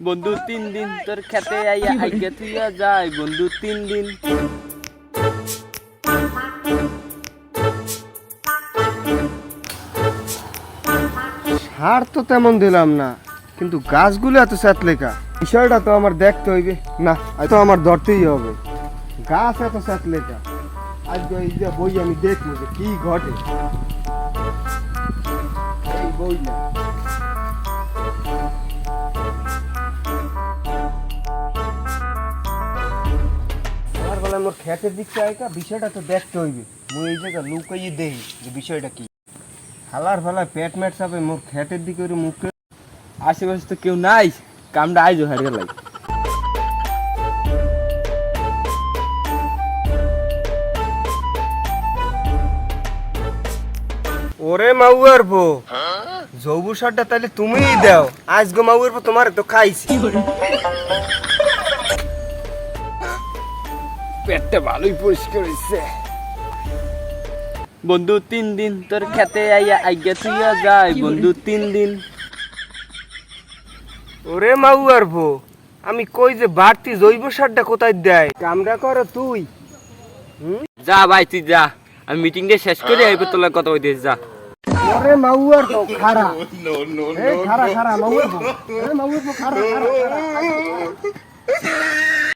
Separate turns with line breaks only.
বন্ধু 3 দিন তোর খেতে আইয়া আইগে তুইয়া যায় বন্ধু 3 দিন।
সার তো তেমন দিলাম না, কিন্তু গাছগুলো এত স্যাতলেকা, বিষয়টা তো আমার দেখতে হইবে। না, তো আমার ধরতেই হবে। গাছ এত স্যাতলেকা, আজকে এই যে বই আমি দেখবো যে কি ঘটে। এই বই না, আমার বলে মোর খেতের দিকটা আইকা বিষয়টা তো দেখতে হইবে। মুই এই জায়গা লুকাইয়ে দেই যে বিষয়টা কি। হালার ফালা পেট ম্যাট চাপে মোর খেতের দিকে ওর মুখে।
আশেপাশে তো কেউ নাই, কামটা আইজো হারিয়ে গেলাই।
ওরে মাউয়ার বো, জৌবু সারটা তাহলে তুমিই দাও। আজ গো মাউয়ার বো, তোমার তো খাইছি।
পেটটা ভালোই পরিষ্কার হয়েছে। বন্ধু 3 দিন তোর খেতে আইয়া আইগে তুইয়া যায় বন্ধু 3 দিন।
ওরে মাউয়ার বো, আমি কই যে বাড়তি জৈব সারটা কোথায় দেয়? কামটা করো তুই।
যা ভাই তুই যা, আমি মিটিংটা শেষ করে আইব তোলা কথা হইতে যা।
ওরে মাউয়ার বো খারা, এই খারা খারা মাউয়ার বো, এই মাউয়ার বো খারা খারা খারা।